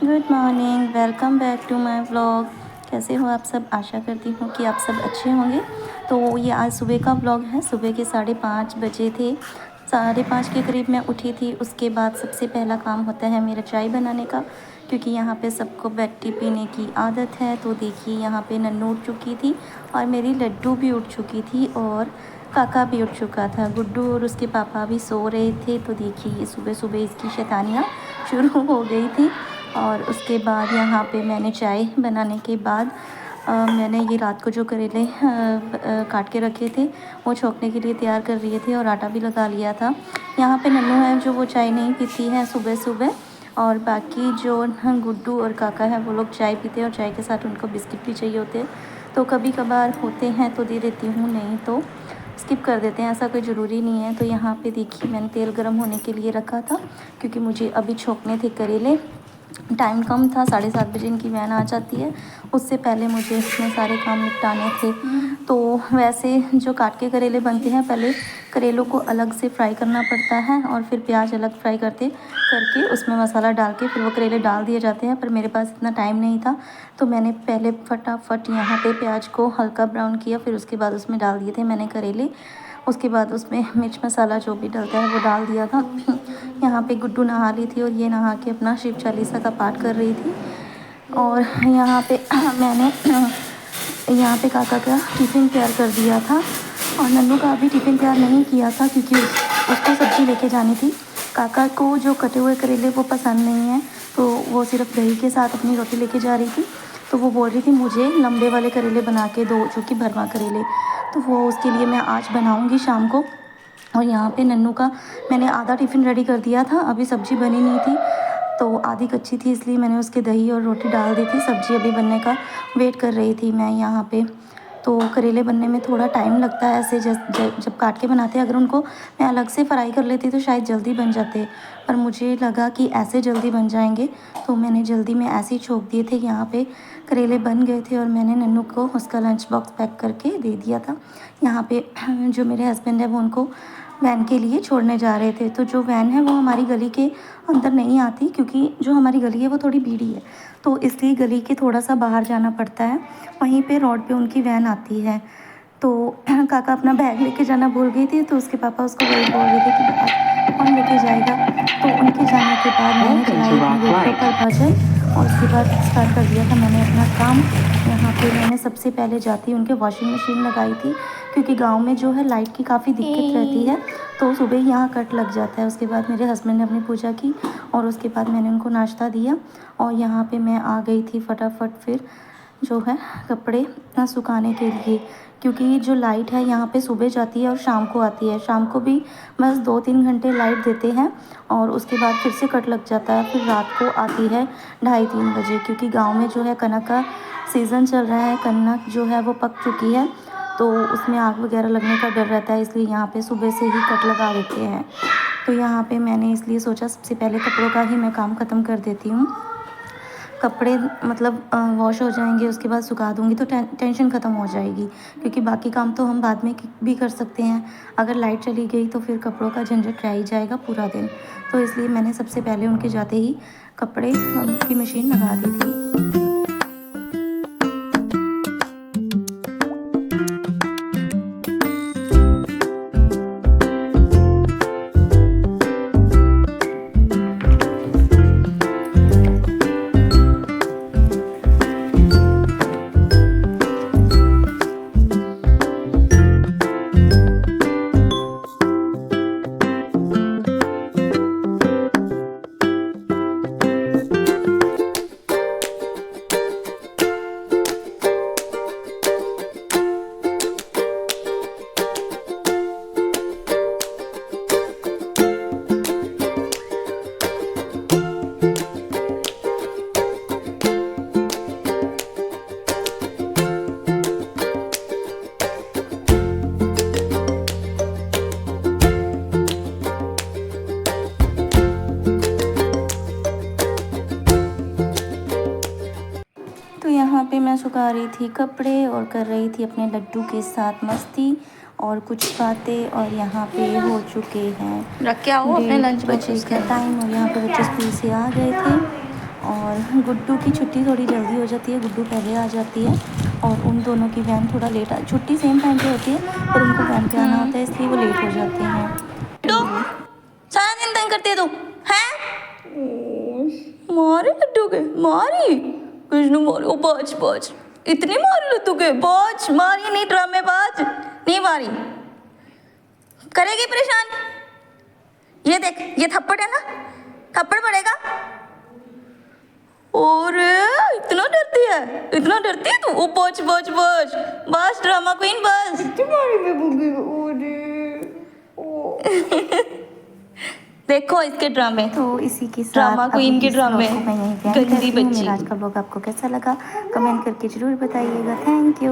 Good morning, welcome back to my vlog. कैसे हो आप सब? आशा करती हूँ कि आप सब अच्छे होंगे। तो ये आज सुबह का व्लॉग है। सुबह के 5:30 बजे थे। 5:30 के करीब मैं उठी थी। उसके बाद सबसे पहला काम होता है मेरा चाय बनाने का, क्योंकि यहाँ पे सबको बेड टी पीने की आदत है। तो देखिए यहाँ पे नन्नू उठ चुकी थी और मेरी लड्डू भी उठ चुकी थी और काका भी उठ चुका था। गुड्डू और उसके पापा भी सो रहे थे। तो देखिए ये सुबह सुबह इसकी शैतानियाँ शुरू हो गई थी। और उसके बाद यहाँ पे मैंने चाय बनाने के बाद मैंने ये रात को जो करेले काट के रखे थे वो छोंकने के लिए तैयार कर रही थी और आटा भी लगा लिया था। यहाँ पे नन्नू है जो वो चाय नहीं पीती है सुबह सुबह, और बाकी जो गुड्डू और काका है वो लोग चाय पीते हैं और चाय के साथ उनको बिस्किट भी चाहिए होते हैं। तो कभी कभार होते हैं तो दे देती हूँ, नहीं तो स्किप कर देते हैं, ऐसा कोई ज़रूरी नहीं है। तो यहाँ पे देखिए मैंने तेल गर्म होने के लिए रखा था, क्योंकि मुझे अभी छोंकने थे करेले। टाइम कम था, 7:30 बजे इनकी वैन आ जाती है। उससे पहले मुझे इसमें सारे काम निपटाने थे। तो वैसे जो काट के करेले बनते हैं, पहले करेलों को अलग से फ्राई करना पड़ता है और फिर प्याज अलग फ्राई करके उसमें मसाला डाल के फिर वो करेले डाल दिए जाते हैं। पर मेरे पास इतना टाइम नहीं था, तो मैंने पहले फटाफट यहाँ पे प्याज को हल्का ब्राउन किया, फिर उसके बाद उसमें डाल दिए थे मैंने करेले। उसके बाद उसमें मिर्च मसाला जो भी डलता है वो डाल दिया था। यहाँ पे गुड्डू नहा ली थी और ये नहा के अपना शिव चालीसा का पाठ कर रही थी। और यहाँ पे मैंने यहाँ पे काका का टिफ़िन तैयार कर दिया था और नन्नू का अभी टिफ़िन तैयार नहीं किया था, क्योंकि उसको सब्ज़ी लेके जानी थी। काका को जो कटे हुए करेले वो पसंद नहीं है, तो वो सिर्फ दही के साथ अपनी रोटी लेके जा रही थी। तो वो बोल रही थी मुझे लंबे वाले करेले बना के दो, जो कि भरवा करेले। तो वो उसके लिए मैं आज बनाऊँगी शाम को। और यहाँ पे नन्नू का मैंने आधा टिफ़िन रेडी कर दिया था, अभी सब्ज़ी बनी नहीं थी तो आधी कच्ची थी, इसलिए मैंने उसके दही और रोटी डाल दी थी। सब्ज़ी अभी बनने का वेट कर रही थी मैं यहाँ पे। तो करेले बनने में थोड़ा टाइम लगता है, ऐसे जब काट के बनाते हैं। अगर उनको मैं अलग से फ्राई कर लेती तो शायद जल्दी बन जाते, पर मुझे लगा कि ऐसे जल्दी बन जाएंगे, तो मैंने जल्दी में ऐसे ही छोंक दिए थे। यहाँ पे करेले बन गए थे और मैंने नन्नू को उसका लंच बॉक्स पैक करके दे दिया था। यहाँ पे जो मेरे हस्बैंड है वो उनको वैन के लिए छोड़ने जा रहे थे। तो जो वैन है वो हमारी गली के अंदर नहीं आती, क्योंकि जो हमारी गली है वो थोड़ी भीड़ी है, तो इसलिए गली के थोड़ा सा बाहर जाना पड़ता है। वहीं पे रोड पे उनकी वैन आती है। तो काका अपना बैग लेके जाना भूल गई थी, तो उसके पापा उसको वही बोल रहे थे कि बैग कौन लेके जाएगा। तो उनके जाने के बाद मैंने चलाई अपने रेडियो पर भजन और उसके बाद स्टार्ट कर दिया था मैंने अपना काम। यहाँ पे मैंने सबसे पहले जाती उनके वॉशिंग मशीन लगाई थी, क्योंकि गांव में जो है लाइट की काफ़ी दिक्कत रहती है, तो सुबह ही यहाँ कट लग जाता है। उसके बाद मेरे हस्बैंड ने अपनी पूजा की और उसके बाद मैंने उनको नाश्ता दिया और यहाँ पे मैं आ गई थी फटाफट फिर जो है कपड़े सुखाने के लिए, क्योंकि जो लाइट है यहाँ पे सुबह जाती है और शाम को आती है। शाम को भी बस 2-3 घंटे लाइट देते हैं और उसके बाद फिर से कट लग जाता है। फिर रात को आती है 2:30-3 बजे, क्योंकि गांव में जो है कनक का सीज़न चल रहा है। कनक जो है वो पक चुकी है, तो उसमें आग वगैरह लगने का डर रहता है, इसलिए यहाँ पे सुबह से ही कट लगा देते हैं। तो यहाँ पे मैंने इसलिए सोचा सबसे पहले कपड़ों का ही मैं काम ख़त्म कर देती हूँ। कपड़े मतलब वॉश हो जाएंगे, उसके बाद सुखा दूँगी तो टेंशन ख़त्म हो जाएगी, क्योंकि बाकी काम तो हम बाद में भी कर सकते हैं। अगर लाइट चली गई तो फिर कपड़ों का झंझट रह ही जाएगा पूरा दिन। तो इसलिए मैंने सबसे पहले उनके जाते ही कपड़े की मशीन लगा दी थी। तो यहाँ पे मैं सुखा रही थी कपड़े और कर रही थी अपने लड्डू के साथ मस्ती और कुछ बातें। और यहाँ पे हो चुके हैं रख के आओ अपने लंच बॉक्स बजे का टाइम और यहाँ पे बच्चे स्कूल से आ गए थे और गुड्डू की छुट्टी थोड़ी जल्दी हो जाती है, गुड्डू पहले आ जाती है और उन दोनों की वैन थोड़ा लेट छुट्टी सेम टाइम पे होती है पर उनको वैन पे आना होता है इसलिए वो लेट हो जाते हैं। तो सारा दिन तंग करते तू हैं? मारे लड्डू के मारी कृष्ण मारी ओ बाज बाज इतनी मारी लड्डू के बाज मारी नहीं ड्रामे बाज नहीं मारी करेगी परेशान। ये देख ये थप्पड़ है ना थप्पड़ पड़ेगा। और इतना डरती है इतना डरती है तू ओ बच बच बच बस ड्रामा क्वीन बस देखो इसके ड्रामे तो इसी के साथ ड्रामा क्वीन के ड्रामे मैं यहीं पे एंड गंदी करती हूँ। बच्ची। मेरा आज का ब्लॉग आपको कैसा लगा कमेंट करके ज़रूर बताइएगा। Thank you.